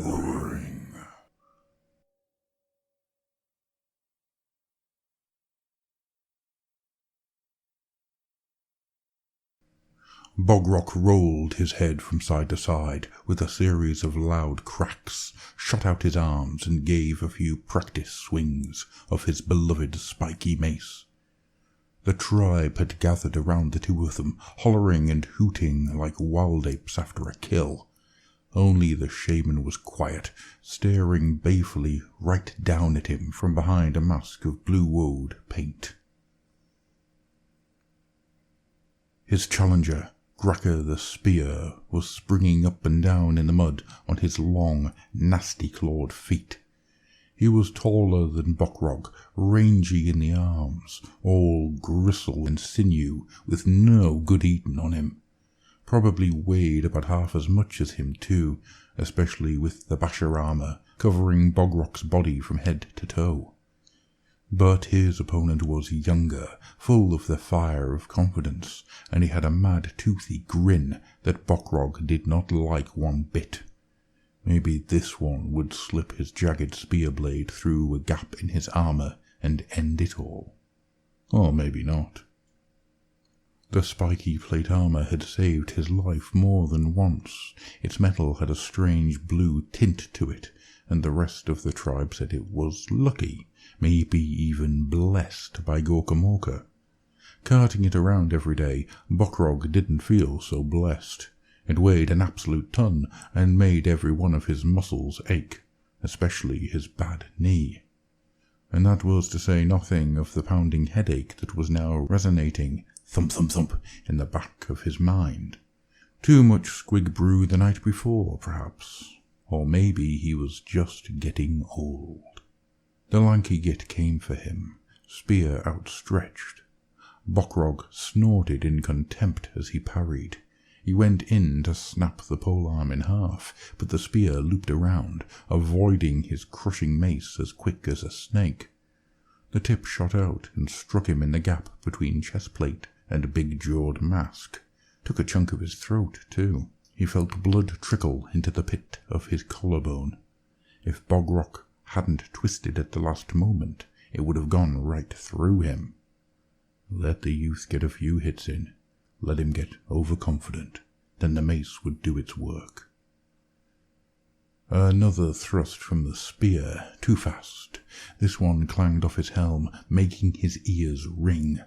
Clobbering. Bogrock rolled his head from side to side with a series of loud cracks, shot out his arms and gave a few practice swings of his beloved spiky mace. The tribe had gathered around the two of them, hollering and hooting like wild apes after a kill. Only the shaman was quiet, staring balefully right down at him from behind a mask of blue-woad paint. His challenger, Gracker the Spear, was springing up and down in the mud on his long, nasty-clawed feet. He was taller than Bokrog, rangy in the arms, all gristle and sinew, with no good eating on him. Probably weighed about half as much as him too, especially with the basher armour covering Bogrock's body from head to toe. But his opponent was younger, full of the fire of confidence, and he had a mad toothy grin that Bokrog did not like one bit. Maybe this one would slip his jagged spear blade through a gap in his armour and end it all. Or maybe not. The spiky plate armour had saved his life more than once. Its metal had a strange blue tint to it, and the rest of the tribe said it was lucky, maybe even blessed by Gorkamorka. Carting it around every day, Bokrog didn't feel so blessed. It weighed an absolute ton and made every one of his muscles ache, especially his bad knee. And that was to say nothing of the pounding headache that was now resonating thump thump thump in the back of his mind. Too much squig brew the night before, perhaps. Or maybe he was just getting old. The lanky git came for him, spear outstretched. Bokrog snorted in contempt as he parried. He went in to snap the polearm in half, but the spear looped around, avoiding his crushing mace as quick as a snake. The tip shot out and struck him in the gap between chestplate and big-jawed mask. Took a chunk of his throat, too. He felt blood trickle into the pit of his collarbone. If Bogrock hadn't twisted at the last moment, it would have gone right through him. Let the youth get a few hits in. Let him get overconfident. Then the mace would do its work. Another thrust from the spear, too fast. This one clanged off his helm, making his ears ring.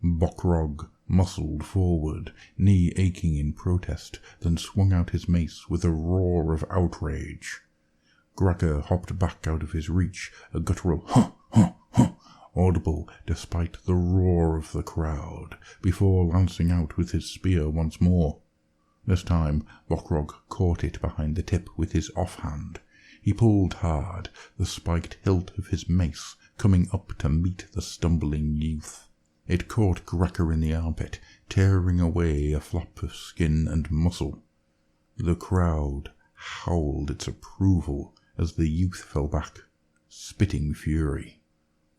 Bokrog muscled forward, knee aching in protest, then swung out his mace with a roar of outrage. Gracker hopped back out of his reach, a guttural "huh, huh, huh," audible despite the roar of the crowd, before lancing out with his spear once more. This time Bokrog caught it behind the tip with his offhand. He pulled hard, the spiked hilt of his mace coming up to meet the stumbling youth. It caught Gracker in the armpit, tearing away a flap of skin and muscle. The crowd howled its approval as the youth fell back, spitting fury.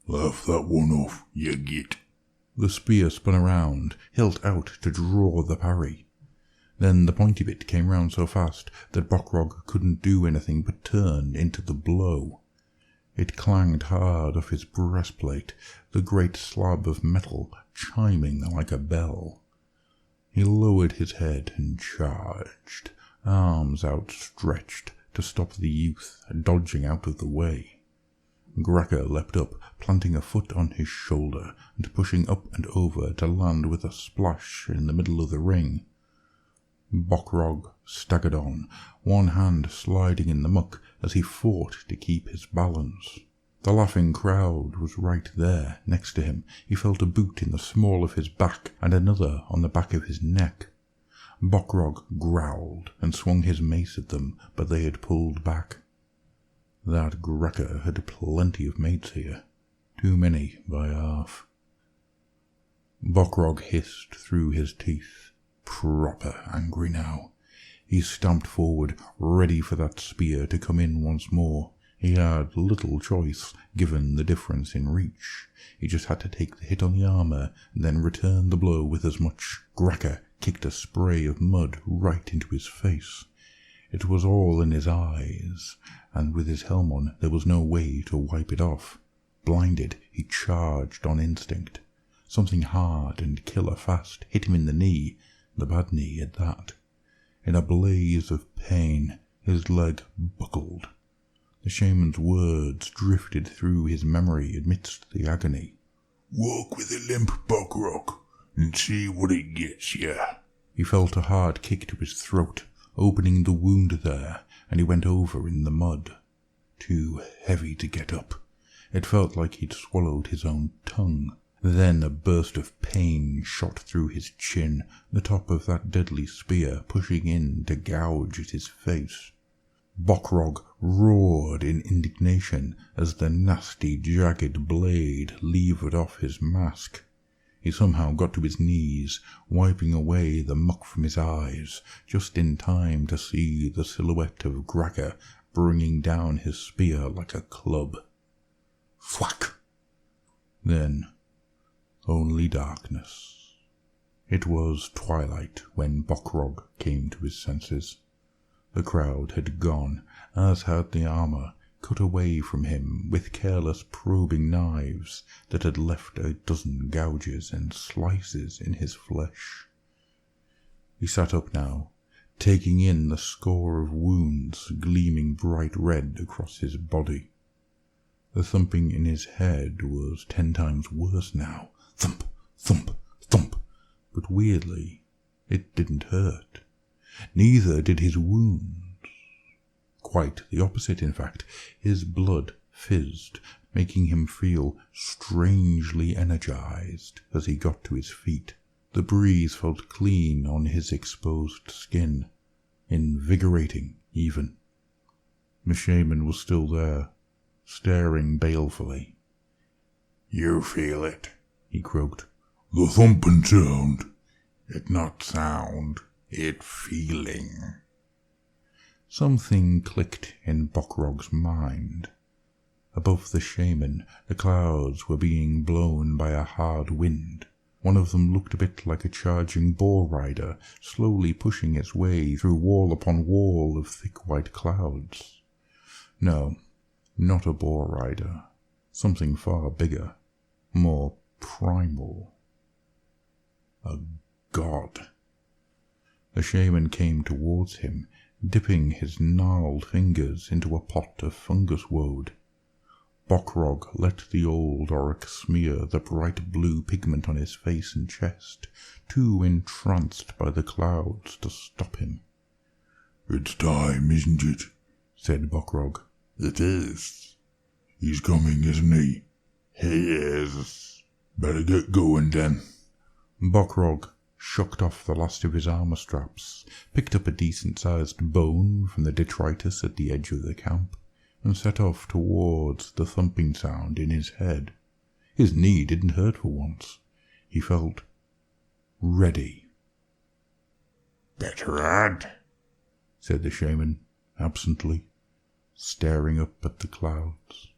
"Laugh that one off, you git." The spear spun around, hilt out to draw the parry. Then the pointy bit came round so fast that Bokrog couldn't do anything but turn into the blow. It clanged hard off his breastplate, the great slab of metal chiming like a bell. He lowered his head and charged, arms outstretched to stop the youth dodging out of the way. Gracker leapt up, planting a foot on his shoulder and pushing up and over to land with a splash in the middle of the ring. Bokrog staggered on, one hand sliding in the muck as he fought to keep his balance. The laughing crowd was right there, next to him. He felt a boot in the small of his back and another on the back of his neck. Bokrog growled and swung his mace at them, but they had pulled back. That Gracker had plenty of mates here. Too many by half. Bokrog hissed through his teeth. Proper angry now. He stamped forward, ready for that spear to come in once more. He had little choice, given the difference in reach. He just had to take the hit on the armour, and then return the blow with as much. Gracker kicked a spray of mud right into his face. It was all in his eyes, and with his helm on, there was no way to wipe it off. Blinded, he charged on instinct. Something hard and killer fast hit him in the knee, the bad knee at that. In a blaze of pain, his leg buckled. The shaman's words drifted through his memory amidst the agony. "Walk with a limp, Buckrock, and see what it gets ya." He felt a hard kick to his throat, opening the wound there, and he went over in the mud. Too heavy to get up. It felt like he'd swallowed his own tongue. Then a burst of pain shot through his chin, the top of that deadly spear pushing in to gouge at his face. Bockrog roared in indignation as the nasty, jagged blade levered off his mask. He somehow got to his knees, wiping away the muck from his eyes, just in time to see the silhouette of Gregor bringing down his spear like a club. Thwack! Then only darkness. It was twilight when Bockrog came to his senses. The crowd had gone, as had the armour, cut away from him with careless probing knives that had left a dozen gouges and slices in his flesh. He sat up now, taking in the score of wounds gleaming bright red across his body. The thumping in his head was 10 times worse now. Thump, thump, thump. But weirdly, it didn't hurt. Neither did his wounds. Quite the opposite, in fact. His blood fizzed, making him feel strangely energized as he got to his feet. The breeze felt clean on his exposed skin, invigorating even. The shaman was still there, staring balefully. "You feel it," he croaked. "The thumping sound. It not sound, it feeling." Something clicked in Bockrog's mind. Above the shaman, the clouds were being blown by a hard wind. One of them looked a bit like a charging boar rider, slowly pushing its way through wall upon wall of thick white clouds. No, not a boar rider. Something far bigger, more primal. A god. The shaman came towards him, dipping his gnarled fingers into a pot of fungus woad. Bockrog let the old orruk smear the bright blue pigment on his face and chest, too entranced by the clouds to stop him. "It's time, isn't it?" said Bockrog. "It is. He's coming, isn't he?" "He is." "Better get going, then." Bockrog shucked off the last of his armour straps, picked up a decent-sized bone from the detritus at the edge of the camp, and set off towards the thumping sound in his head. His knee didn't hurt for once. He felt ready. "Better add," said the shaman, absently, staring up at the clouds.